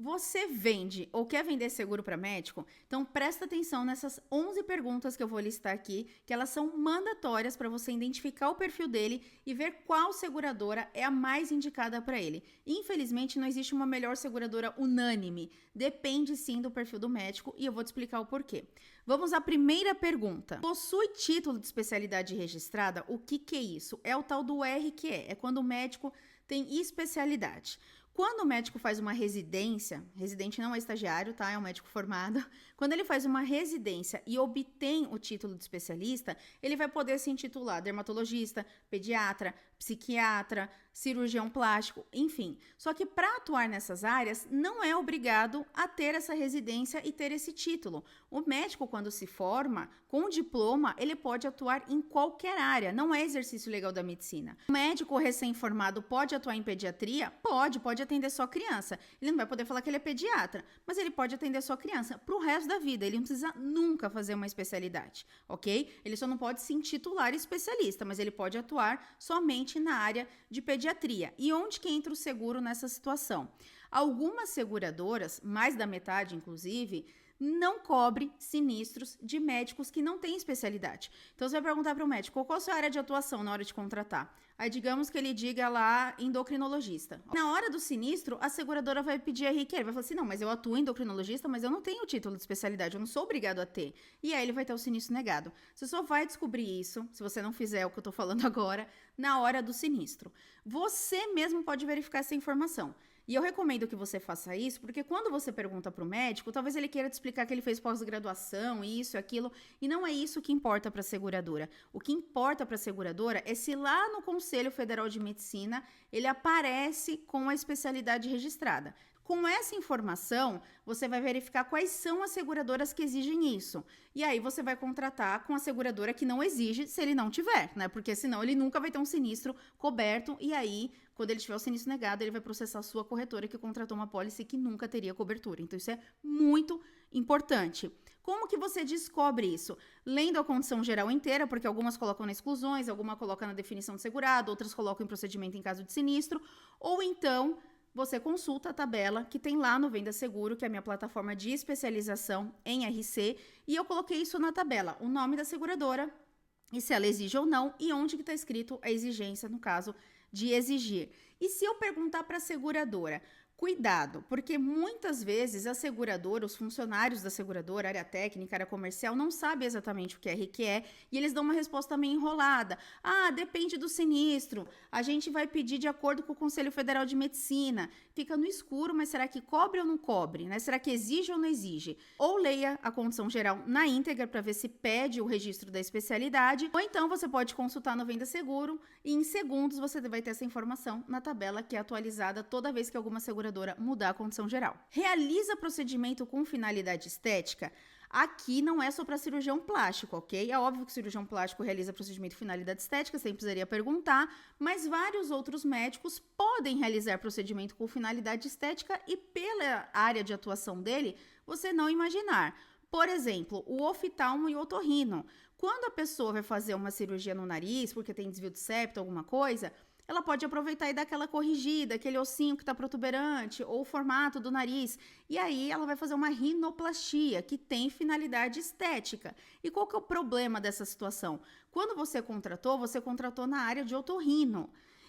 Você vende ou quer vender seguro para médico? Então presta atenção nessas 11 perguntas que eu vou listar aqui, que elas são mandatórias para você identificar o perfil dele e ver qual seguradora é a mais indicada para ele. Infelizmente não existe uma melhor seguradora unânime, depende sim do perfil do médico e eu vou te explicar o porquê. Vamos à primeira pergunta. Possui título de especialidade registrada? O que é isso? É o tal do RQE, é quando o médico tem especialidade. Quando o médico faz uma residência, residente não é estagiário, tá? É um médico formado. Quando ele faz uma residência e obtém o título de especialista, ele vai poder se intitular dermatologista, pediatra, psiquiatra, cirurgião plástico, enfim. Só que para atuar nessas áreas, não é obrigado a ter essa residência e ter esse título. O médico, quando se forma, com o diploma, ele pode atuar em qualquer área, não é exercício legal da medicina. O médico recém-formado pode atuar em pediatria? Pode atender só criança. Ele não vai poder falar que ele é pediatra, mas ele pode atender só criança pro resto da vida. Ele não precisa nunca fazer uma especialidade, ok? Ele só não pode se intitular especialista, mas ele pode atuar somente na área de pediatria. E onde que entra o seguro nessa situação? Algumas seguradoras, mais da metade inclusive, não cobre sinistros de médicos que não têm especialidade. Então, você vai perguntar para o médico, qual é a sua área de atuação na hora de contratar? Aí, digamos que ele diga lá endocrinologista. Na hora do sinistro, a seguradora vai pedir RQ. Ele vai falar assim, não, mas eu atuo endocrinologista, mas eu não tenho o título de especialidade, eu não sou obrigado a ter. E aí, ele vai ter o sinistro negado. Você só vai descobrir isso, se você não fizer o que eu tô falando agora, na hora do sinistro. Você mesmo pode verificar essa informação. E eu recomendo que você faça isso, porque quando você pergunta para o médico, talvez ele queira te explicar que ele fez pós-graduação, isso, aquilo, e não é isso que importa para a seguradora. O que importa para a seguradora é se lá no Conselho Federal de Medicina ele aparece com a especialidade registrada. Com essa informação, você vai verificar quais são as seguradoras que exigem isso. E aí você vai contratar com a seguradora que não exige se ele não tiver, né? Porque senão ele nunca vai ter um sinistro coberto e aí, quando ele tiver o sinistro negado, ele vai processar a sua corretora que contratou uma pólice que nunca teria cobertura. Então isso é muito importante. Como que você descobre isso? Lendo a condição geral inteira, porque algumas colocam nas exclusões, algumas colocam na definição de segurado, outras colocam em procedimento em caso de sinistro, ou então você consulta a tabela que tem lá no Venda Seguro, que é a minha plataforma de especialização em RC, e eu coloquei isso na tabela, o nome da seguradora, e se ela exige ou não, e onde que está escrito a exigência, no caso de exigir. E se eu perguntar para a seguradora, cuidado, porque muitas vezes a seguradora, os funcionários da seguradora, área técnica, área comercial, não sabem exatamente o que é RQE e eles dão uma resposta meio enrolada. Ah, depende do sinistro, a gente vai pedir de acordo com o Conselho Federal de Medicina. Fica no escuro, mas será que cobre ou não cobre? Né? Será que exige ou não exige? Ou leia a condição geral na íntegra para ver se pede o registro da especialidade, ou então você pode consultar no Venda Seguro e em segundos você vai ter essa informação na tabela que é atualizada toda vez que alguma seguradora mudar a condição geral. Realiza procedimento com finalidade estética? Aqui não é só para cirurgião plástico, ok? É óbvio que o cirurgião plástico realiza procedimento com finalidade estética, você precisaria perguntar, mas vários outros médicos podem realizar procedimento com finalidade estética e pela área de atuação dele, você não imaginar. Por exemplo, o oftalmo e o otorrino. Quando a pessoa vai fazer uma cirurgia no nariz, porque tem desvio de septo, alguma coisa, ela pode aproveitar e dar aquela corrigida, aquele ossinho que está protuberante, ou o formato do nariz. E aí ela vai fazer uma rinoplastia, que tem finalidade estética. E qual que é o problema dessa situação? Quando você contratou na área de otorrino.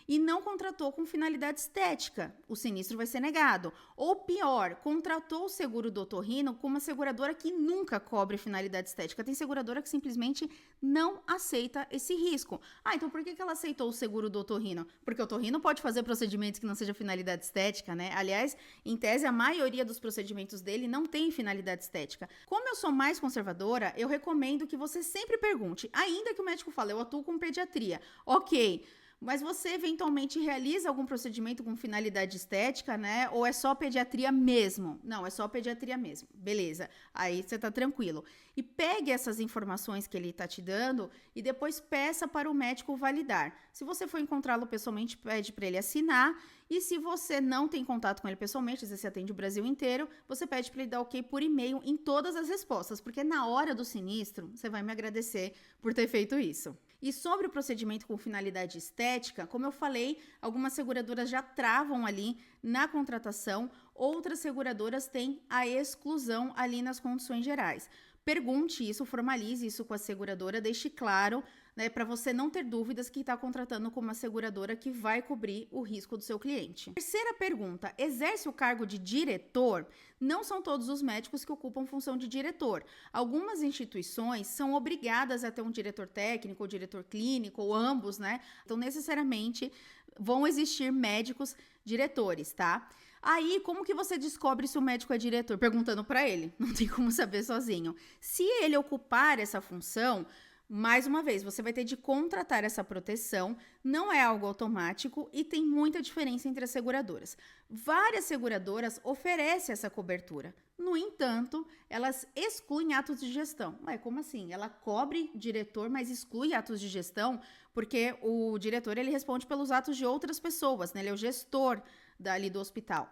E não contratou com finalidade estética, o sinistro vai ser negado. Ou pior, contratou o seguro do otorrino com uma seguradora que nunca cobre finalidade estética. Tem seguradora que simplesmente não aceita esse risco. Ah, então por que ela aceitou o seguro do otorrino? Porque o otorrino pode fazer procedimentos que não seja finalidade estética, né? Aliás, em tese, a maioria dos procedimentos dele não tem finalidade estética. Como eu sou mais conservadora, eu recomendo que você sempre pergunte, ainda que o médico fale, eu atuo com pediatria. Ok, mas você eventualmente realiza algum procedimento com finalidade estética, né? Ou é só pediatria mesmo? Não, é só pediatria mesmo. Beleza, aí você tá tranquilo. E pegue essas informações que ele tá te dando e depois peça para o médico validar. Se você for encontrá-lo pessoalmente, pede para ele assinar E se você não tem contato com ele pessoalmente, às vezes você atende o Brasil inteiro, você pede para ele dar ok por e-mail em todas as respostas, porque na hora do sinistro, você vai me agradecer por ter feito isso. E sobre o procedimento com finalidade estética, como eu falei, algumas seguradoras já travam ali na contratação, outras seguradoras têm a exclusão ali nas condições gerais. Pergunte isso, formalize isso com a seguradora, deixe claro, né, para você não ter dúvidas que está contratando com uma seguradora que vai cobrir o risco do seu cliente. Terceira pergunta: exerce o cargo de diretor? Não são todos os médicos que ocupam função de diretor. Algumas instituições são obrigadas a ter um diretor técnico, ou diretor clínico, ou ambos, né? Então, necessariamente, vão existir médicos diretores, tá? Aí, como que você descobre se o médico é diretor? Perguntando para ele, não tem como saber sozinho. Se ele ocupar essa função, mais uma vez, você vai ter de contratar essa proteção, não é algo automático e tem muita diferença entre as seguradoras. Várias seguradoras oferecem essa cobertura. No entanto, elas excluem atos de gestão. Ué, como assim? Ela cobre diretor, mas exclui atos de gestão? Porque o diretor, ele responde pelos atos de outras pessoas, né? Ele é o gestor dali do hospital.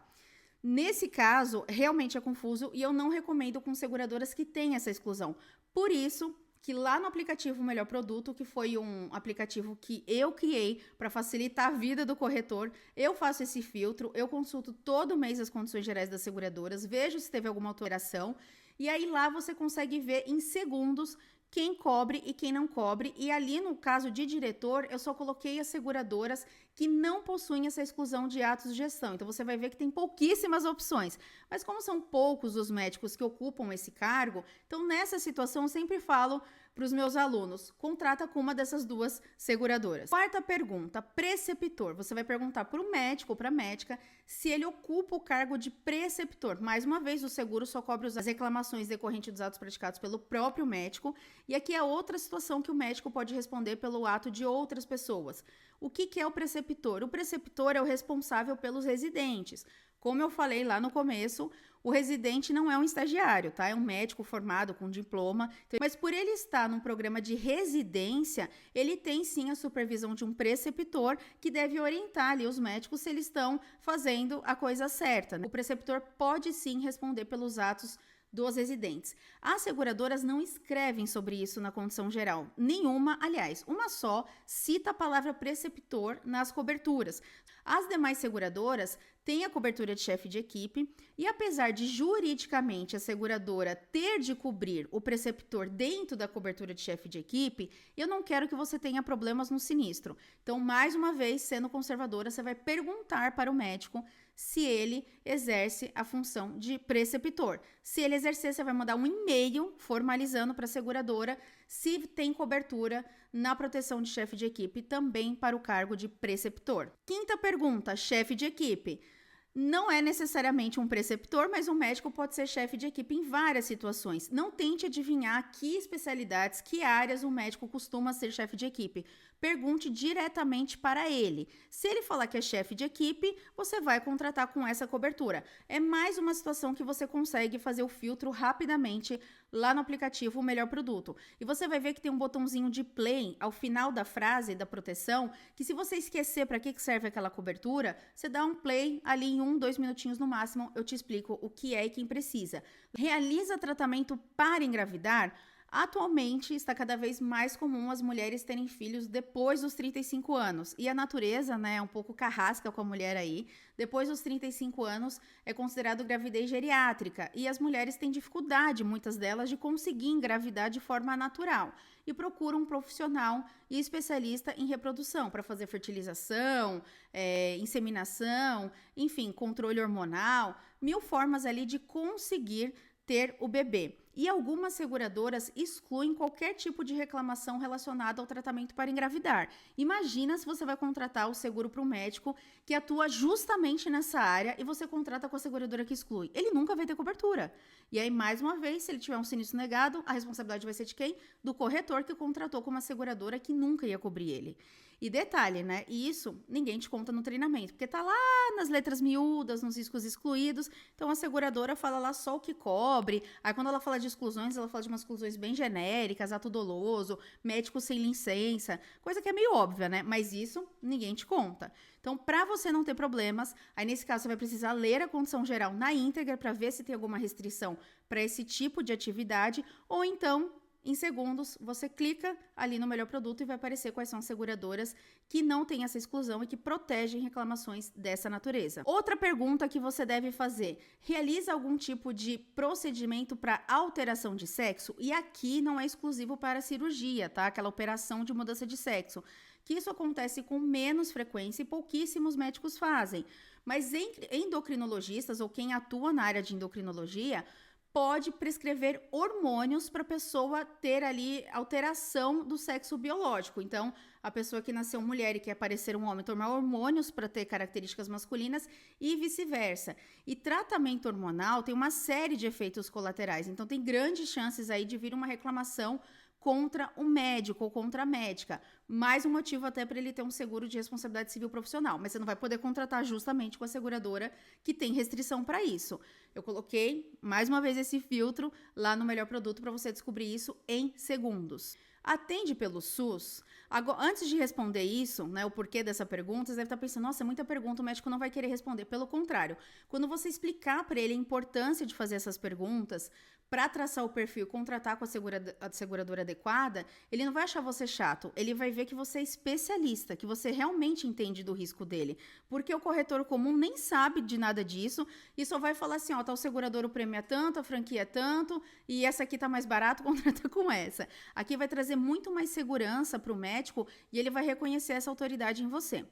Nesse caso, realmente é confuso e eu não recomendo com seguradoras que têm essa exclusão. Por isso que lá no aplicativo Melhor Produto, que foi um aplicativo que eu criei para facilitar a vida do corretor, eu faço esse filtro, eu consulto todo mês as condições gerais das seguradoras, vejo se teve alguma alteração, e aí lá você consegue ver em segundos quem cobre e quem não cobre, e ali no caso de diretor, eu só coloquei as seguradoras que não possuem essa exclusão de atos de gestão. Então, você vai ver que tem pouquíssimas opções. Mas como são poucos os médicos que ocupam esse cargo, então nessa situação eu sempre falo para os meus alunos, contrata com uma dessas duas seguradoras. Quarta pergunta, preceptor. Você vai perguntar para o médico ou para a médica se ele ocupa o cargo de preceptor. Mais uma vez, o seguro só cobre as reclamações decorrentes dos atos praticados pelo próprio médico. E aqui é outra situação que o médico pode responder pelo ato de outras pessoas. O que é o preceptor? O preceptor é o responsável pelos residentes. Como eu falei lá no começo, o residente não é um estagiário, tá? É um médico formado com diploma. Mas por ele estar num programa de residência, ele tem sim a supervisão de um preceptor que deve orientar ali os médicos se eles estão fazendo a coisa certa, né? O preceptor pode sim responder pelos atos dos residentes. As seguradoras não escrevem sobre isso na condição geral. Nenhuma, aliás, uma só cita a palavra preceptor nas coberturas. As demais seguradoras têm a cobertura de chefe de equipe e apesar de juridicamente a seguradora ter de cobrir o preceptor dentro da cobertura de chefe de equipe, eu não quero que você tenha problemas no sinistro. Então, mais uma vez, sendo conservadora, você vai perguntar para o médico se ele exerce a função de preceptor. Se ele exercer, você vai mandar um e-mail formalizando para a seguradora se tem cobertura na proteção de chefe de equipe também para o cargo de preceptor. Quinta pergunta, chefe de equipe. Não é necessariamente um preceptor, mas um médico pode ser chefe de equipe em várias situações. Não tente adivinhar que especialidades, que áreas o médico costuma ser chefe de equipe. Pergunte diretamente para ele. Se ele falar que é chefe de equipe, você vai contratar com essa cobertura. É mais uma situação que você consegue fazer o filtro rapidamente lá no aplicativo Melhor Produto. E você vai ver que tem um botãozinho de play ao final da frase da proteção, que se você esquecer para que serve aquela cobertura, você dá um play ali em 1-2 minutinhos no máximo, eu te explico o que é e quem precisa. Realiza tratamento para engravidar? Atualmente, está cada vez mais comum as mulheres terem filhos depois dos 35 anos. E a natureza, né, é um pouco carrasca com a mulher aí. Depois dos 35 anos, é considerado gravidez geriátrica. E as mulheres têm dificuldade, muitas delas, de conseguir engravidar de forma natural. E procuram um profissional e especialista em reprodução para fazer fertilização, inseminação, enfim, controle hormonal. 1000 formas ali de conseguir ter o bebê. E algumas seguradoras excluem qualquer tipo de reclamação relacionada ao tratamento para engravidar. Imagina se você vai contratar o seguro para um médico que atua justamente nessa área e você contrata com a seguradora que exclui. Ele nunca vai ter cobertura. E aí, mais uma vez, se ele tiver um sinistro negado, a responsabilidade vai ser de quem? Do corretor que contratou com uma seguradora que nunca ia cobrir ele. E detalhe, né? E isso ninguém te conta no treinamento, porque tá lá nas letras miúdas, nos riscos excluídos. Então a seguradora fala lá só o que cobre. Aí quando ela fala de exclusões, ela fala de umas exclusões bem genéricas, ato doloso, médico sem licença, coisa que é meio óbvia, né? Mas isso ninguém te conta. Então, para você não ter problemas, aí nesse caso você vai precisar ler a condição geral na íntegra para ver se tem alguma restrição para esse tipo de atividade, ou então, em segundos, você clica ali no melhor produto e vai aparecer quais são as seguradoras que não têm essa exclusão e que protegem reclamações dessa natureza. Outra pergunta que você deve fazer: realiza algum tipo de procedimento para alteração de sexo? E aqui não é exclusivo para cirurgia, tá? Aquela operação de mudança de sexo, que isso acontece com menos frequência e pouquíssimos médicos fazem. Mas endocrinologistas ou quem atua na área de endocrinologia pode prescrever hormônios para a pessoa ter ali alteração do sexo biológico. Então, a pessoa que nasceu mulher e quer parecer um homem, tomar hormônios para ter características masculinas e vice-versa. E tratamento hormonal tem uma série de efeitos colaterais. Então, tem grandes chances aí de vir uma reclamação contra o médico ou contra a médica. Mais um motivo até para ele ter um seguro de responsabilidade civil profissional, mas você não vai poder contratar justamente com a seguradora que tem restrição para isso. Eu coloquei, mais uma vez, esse filtro lá no Melhor Produto para você descobrir isso em segundos. Atende pelo SUS? Agora, antes de responder isso, né, o porquê dessa pergunta, você deve estar pensando, nossa, é muita pergunta, o médico não vai querer responder. Pelo contrário, quando você explicar para ele a importância de fazer essas perguntas, para traçar o perfil e contratar com a seguradora adequada, ele não vai achar você chato, ele vai ver que você é especialista, que você realmente entende do risco dele, porque o corretor comum nem sabe de nada disso e só vai falar assim, ó, tal seguradora o prêmio é tanto, a franquia é tanto e essa aqui tá mais barato, contrata com essa. Aqui vai trazer muito mais segurança para o médico e ele vai reconhecer essa autoridade em você.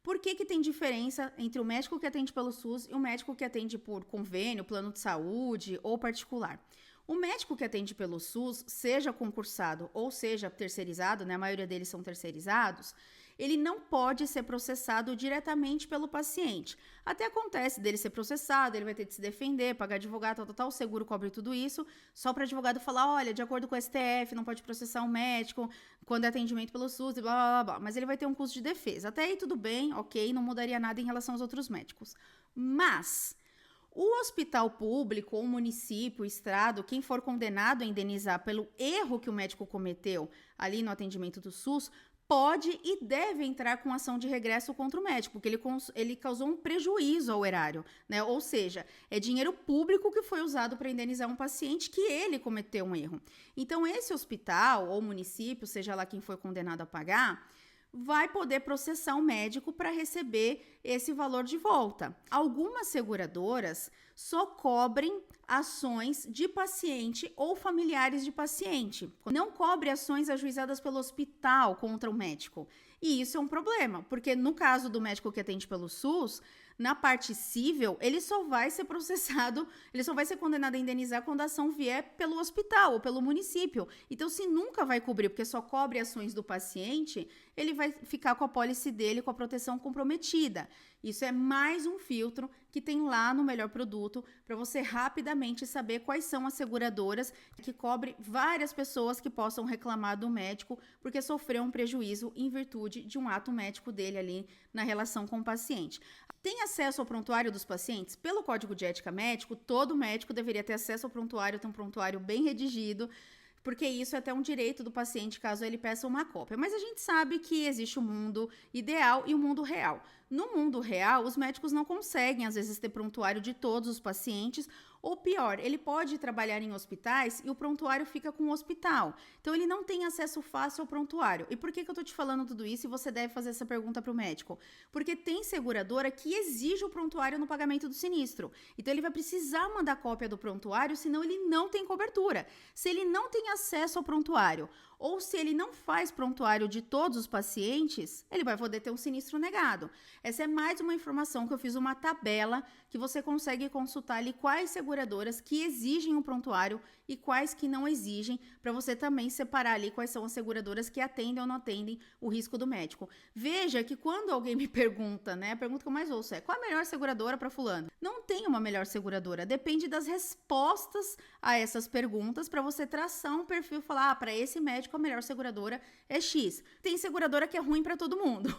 Por que tem diferença entre o médico que atende pelo SUS e o médico que atende por convênio, plano de saúde ou particular? O médico que atende pelo SUS, seja concursado ou seja terceirizado, né, a maioria deles são terceirizados, ele não pode ser processado diretamente pelo paciente. Até acontece dele ser processado, ele vai ter que se defender, pagar advogado, tal, o seguro cobre tudo isso, só para advogado falar, olha, de acordo com o STF, não pode processar um médico quando é atendimento pelo SUS, e blá, blá, blá, mas ele vai ter um custo de defesa. Até aí tudo bem, ok, não mudaria nada em relação aos outros médicos. Mas o hospital público, ou o município, o estado, quem for condenado a indenizar pelo erro que o médico cometeu ali no atendimento do SUS, pode e deve entrar com ação de regresso contra o médico, porque ele causou um prejuízo ao erário, né? Ou seja, é dinheiro público que foi usado para indenizar um paciente que ele cometeu um erro. Então, esse hospital ou município, seja lá quem foi condenado a pagar, vai poder processar o médico para receber esse valor de volta. Algumas seguradoras só cobrem ações de paciente ou familiares de paciente. Não cobre ações ajuizadas pelo hospital contra o médico. E isso é um problema, porque no caso do médico que atende pelo SUS, na parte cível, ele só vai ser processado, ele só vai ser condenado a indenizar quando a ação vier pelo hospital ou pelo município. Então, se nunca vai cobrir, porque só cobre ações do paciente, ele vai ficar com a pólice dele, com a proteção comprometida. Isso é mais um filtro que tem lá no Melhor Produto para você rapidamente saber quais são as seguradoras que cobrem várias pessoas que possam reclamar do médico porque sofreu um prejuízo em virtude de um ato médico dele ali na relação com o paciente. Tem acesso ao prontuário dos pacientes? Pelo Código de Ética Médico, todo médico deveria ter acesso ao prontuário, ter um prontuário bem redigido, porque isso é até um direito do paciente caso ele peça uma cópia. Mas a gente sabe que existe o mundo ideal e o mundo real. No mundo real, os médicos não conseguem, às vezes, ter prontuário de todos os pacientes, ou pior, ele pode trabalhar em hospitais e o prontuário fica com o hospital. Então, ele não tem acesso fácil ao prontuário. E por que eu tô te falando tudo isso e você deve fazer essa pergunta para o médico? Porque tem seguradora que exige o prontuário no pagamento do sinistro. Então, ele vai precisar mandar cópia do prontuário, senão ele não tem cobertura. Se ele não tem acesso ao prontuário, ou se ele não faz prontuário de todos os pacientes, ele vai poder ter um sinistro negado. Essa é mais uma informação que eu fiz uma tabela que você consegue consultar ali quais seguradoras que exigem um prontuário e quais que não exigem, para você também separar ali quais são as seguradoras que atendem ou não atendem o risco do médico. Veja que quando alguém me pergunta, né, a pergunta que eu mais ouço é: qual a melhor seguradora para fulano? Não tem uma melhor seguradora, depende das respostas a essas perguntas para você traçar um perfil e falar, para esse médico a melhor seguradora é X. Tem seguradora que é ruim para todo mundo.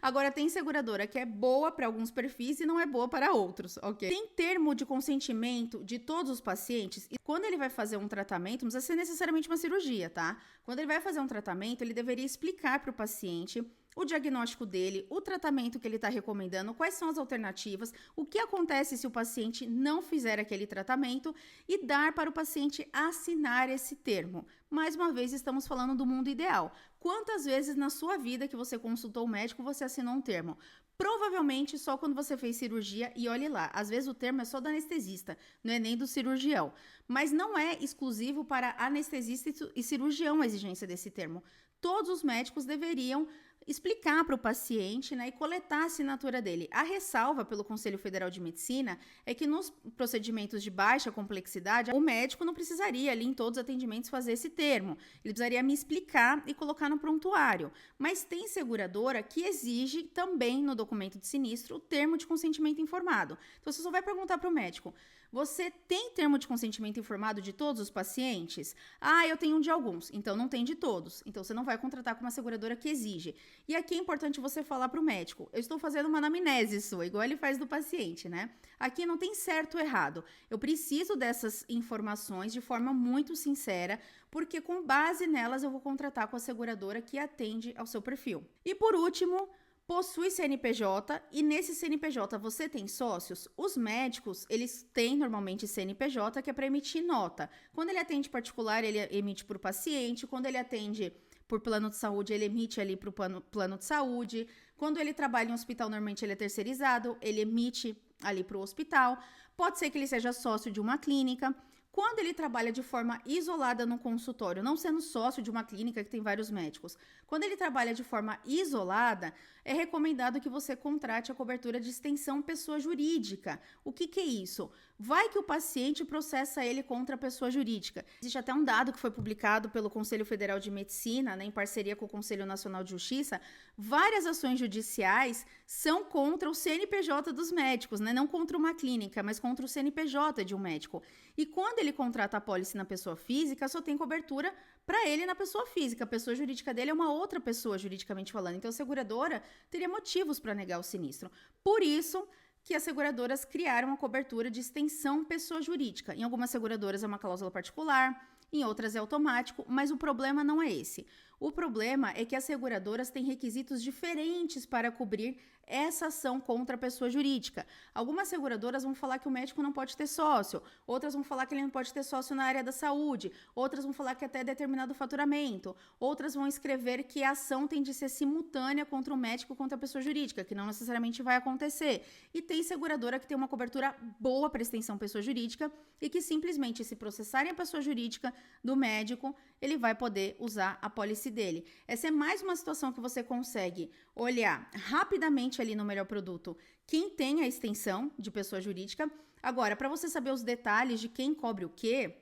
Agora, tem seguradora que é boa para alguns perfis e não é boa para outros, ok? Tem termo de consentimento de todos os pacientes e quando ele vai fazer um tratamento, não precisa ser necessariamente uma cirurgia, tá? Quando ele vai fazer um tratamento, ele deveria explicar para o paciente o diagnóstico dele, o tratamento que ele está recomendando, quais são as alternativas, o que acontece se o paciente não fizer aquele tratamento e dar para o paciente assinar esse termo. Mais uma vez, estamos falando do mundo ideal. Quantas vezes na sua vida que você consultou o médico, você assinou um termo? Provavelmente só quando você fez cirurgia e olhe lá, às vezes o termo é só do anestesista, não é nem do cirurgião. Mas não é exclusivo para anestesista e cirurgião a exigência desse termo. Todos os médicos deveriam explicar para o paciente, né, e coletar a assinatura dele. A ressalva pelo Conselho Federal de Medicina é que nos procedimentos de baixa complexidade, o médico não precisaria ali em todos os atendimentos fazer esse termo. Ele precisaria me explicar e colocar no prontuário. Mas tem seguradora que exige também no documento de sinistro o termo de consentimento informado. Então você só vai perguntar para o médico: você tem termo de consentimento informado de todos os pacientes? Ah, eu tenho um de alguns. Então não tem de todos. Então você não vai contratar com uma seguradora que exige. E aqui é importante você falar para o médico: eu estou fazendo uma anamnese sua, igual ele faz do paciente, né? Aqui não tem certo ou errado. Eu preciso dessas informações de forma muito sincera, porque com base nelas eu vou contratar com a seguradora que atende ao seu perfil. E por último, possui CNPJ e nesse CNPJ você tem sócios? Os médicos, eles têm normalmente CNPJ que é para emitir nota. Quando ele atende particular, ele emite para o paciente. Quando ele atende por plano de saúde, ele emite ali para o plano de saúde. Quando ele trabalha em um hospital, normalmente ele é terceirizado, ele emite ali para o hospital. Pode ser que ele seja sócio de uma clínica. Quando ele trabalha de forma isolada no consultório, não sendo sócio de uma clínica que tem vários médicos, quando ele trabalha de forma isolada, é recomendado que você contrate a cobertura de extensão pessoa jurídica. O que é isso? Vai que o paciente processa ele contra a pessoa jurídica. Existe até um dado que foi publicado pelo Conselho Federal de Medicina, né, em parceria com o Conselho Nacional de Justiça. Várias ações judiciais são contra o CNPJ dos médicos, né? Não contra uma clínica, mas contra o CNPJ de um médico. E quando ele contrata a apólice na pessoa física, só tem cobertura para ele na pessoa física. A pessoa jurídica dele é uma outra pessoa, juridicamente falando. Então, a seguradora teria motivos para negar o sinistro. Por isso que as seguradoras criaram a cobertura de extensão pessoa jurídica. Em algumas seguradoras é uma cláusula particular, em outras é automático, mas o problema não é esse. O problema é que as seguradoras têm requisitos diferentes para cobrir essa ação contra a pessoa jurídica. Algumas seguradoras vão falar que o médico não pode ter sócio, outras vão falar que ele não pode ter sócio na área da saúde, outras vão falar que até determinado faturamento, outras vão escrever que a ação tem de ser simultânea contra o médico contra a pessoa jurídica, que não necessariamente vai acontecer. E tem seguradora que tem uma cobertura boa para extensão pessoa jurídica e que simplesmente, se processarem a pessoa jurídica do médico, ele vai poder usar a apólice dele. Essa é mais uma situação que você consegue olhar rapidamente ali no Melhor Produto quem tem a extensão de pessoa jurídica. Agora, para você saber os detalhes de quem cobre o quê,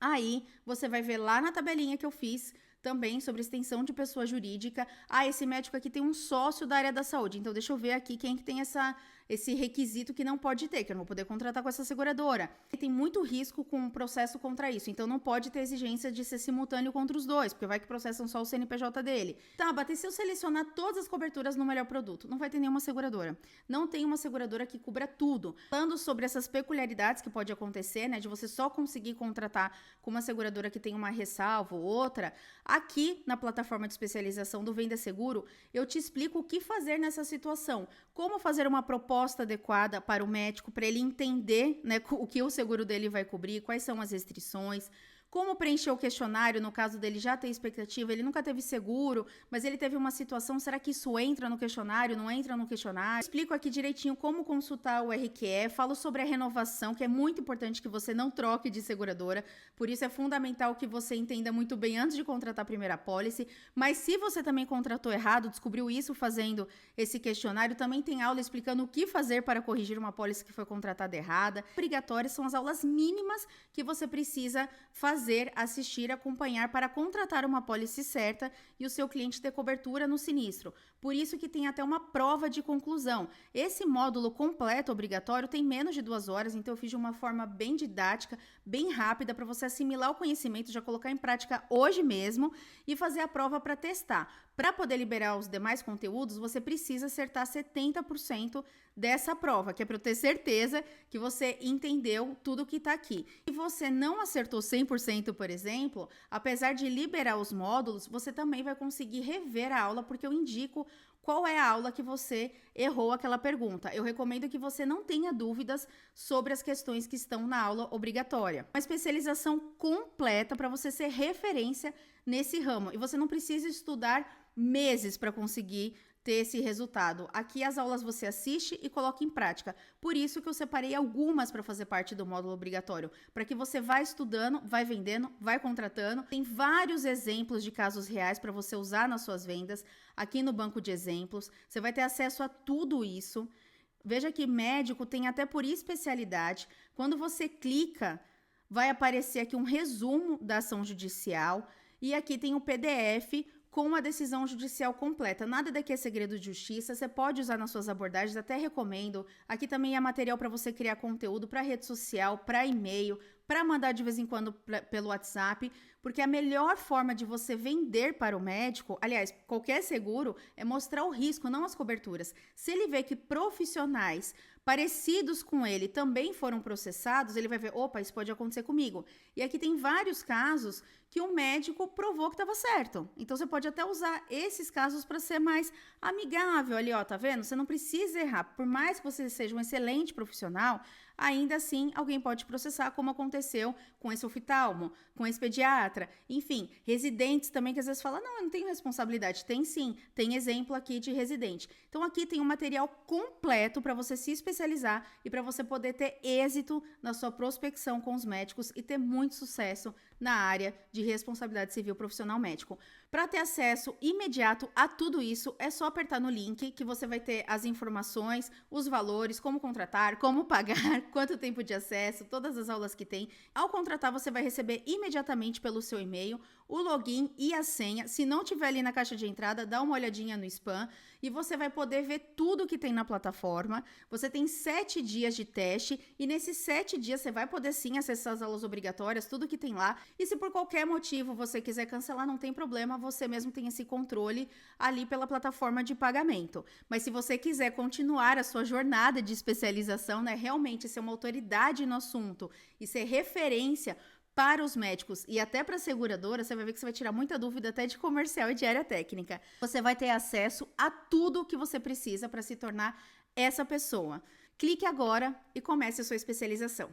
aí você vai ver lá na tabelinha que eu fiz também sobre extensão de pessoa jurídica. Ah, esse médico aqui tem um sócio da área da saúde, então deixa eu ver aqui quem que tem esse requisito que não pode ter, que eu não vou poder contratar com essa seguradora. E tem muito risco com o processo contra isso, então não pode ter exigência de ser simultâneo contra os dois, porque vai que processam só o CNPJ dele. Tá, Bata, e se eu selecionar todas as coberturas no Melhor Produto? Não vai ter nenhuma seguradora. Não tem uma seguradora que cubra tudo. Falando sobre essas peculiaridades que pode acontecer, né, de você só conseguir contratar com uma seguradora que tem uma ressalva ou outra, aqui na plataforma de especialização do Venda Seguro, eu te explico o que fazer nessa situação, como fazer uma proposta adequada para o médico, para ele entender, né, o que o seguro dele vai cobrir, quais são as restrições, como preencher o questionário, no caso dele já ter expectativa, ele nunca teve seguro, mas ele teve uma situação, será que isso entra no questionário, não entra no questionário? Explico aqui direitinho como consultar o RQE, falo sobre a renovação, que é muito importante que você não troque de seguradora, por isso é fundamental que você entenda muito bem antes de contratar a primeira apólice, mas se você também contratou errado, descobriu isso fazendo esse questionário, também tem aula explicando o que fazer para corrigir uma apólice que foi contratada errada. Obrigatórias são as aulas mínimas que você precisa fazer fazer, assistir, acompanhar para contratar uma pólice certa e o seu cliente ter cobertura no sinistro. Por isso que tem até uma prova de conclusão. Esse módulo completo obrigatório tem menos de 2 horas, então eu fiz de uma forma bem didática, bem rápida, para você assimilar o conhecimento, já colocar em prática hoje mesmo e fazer a prova para testar. Para poder liberar os demais conteúdos, você precisa acertar 70% dessa prova, que é para eu ter certeza que você entendeu tudo que está aqui. Se você não acertou 100%, por exemplo, apesar de liberar os módulos, você também vai conseguir rever a aula, porque eu indico qual é a aula que você errou aquela pergunta. Eu recomendo que você não tenha dúvidas sobre as questões que estão na aula obrigatória. Uma especialização completa para você ser referência nesse ramo. E você não precisa estudar meses para conseguir ter esse resultado. Aqui as aulas você assiste e coloca em prática. Por isso que eu separei algumas para fazer parte do módulo obrigatório, para que você vá estudando, vai vendendo, vai contratando. Tem vários exemplos de casos reais para você usar nas suas vendas. Aqui no banco de exemplos, você vai ter acesso a tudo isso. Veja que médico tem até por especialidade. Quando você clica, vai aparecer aqui um resumo da ação judicial e aqui tem o PDF com a decisão judicial completa. Nada daqui é segredo de justiça, você pode usar nas suas abordagens, até recomendo. Aqui também é material para você criar conteúdo para rede social, para e-mail, para mandar de vez em quando pelo WhatsApp, porque a melhor forma de você vender para o médico, aliás, qualquer seguro, é mostrar o risco, não as coberturas. Se ele vê que profissionais parecidos com ele também foram processados, ele vai ver, opa, isso pode acontecer comigo. E aqui tem vários casos que o médico provou que estava certo. Então, você pode até usar esses casos para ser mais amigável ali, ó, tá vendo? Você não precisa errar. Por mais que você seja um excelente profissional, ainda assim, alguém pode processar, como aconteceu com esse oftalmo, com esse pediatra, enfim, residentes também que às vezes falam, não, eu não tenho responsabilidade. Tem sim, tem exemplo aqui de residente. Então, aqui tem um material completo para você se especializar e para você poder ter êxito na sua prospecção com os médicos e ter muito sucesso na área de responsabilidade civil profissional médico. Para ter acesso imediato a tudo isso, é só apertar no link que você vai ter as informações, os valores, como contratar, como pagar, quanto tempo de acesso, todas as aulas que tem. Ao contratar, você vai receber imediatamente pelo seu e-mail o login e a senha. Se não tiver ali na caixa de entrada, dá uma olhadinha no spam e você vai poder ver tudo que tem na plataforma. Você tem 7 dias de teste e nesses 7 dias você vai poder sim acessar as aulas obrigatórias, tudo que tem lá. E se por qualquer motivo você quiser cancelar, não tem problema, você mesmo tem esse controle ali pela plataforma de pagamento. Mas se você quiser continuar a sua jornada de especialização, né, realmente ser uma autoridade no assunto e ser referência para os médicos e até para a seguradora, você vai ver que você vai tirar muita dúvida até de comercial e de área técnica. Você vai ter acesso a tudo que você precisa para se tornar essa pessoa. Clique agora e comece a sua especialização.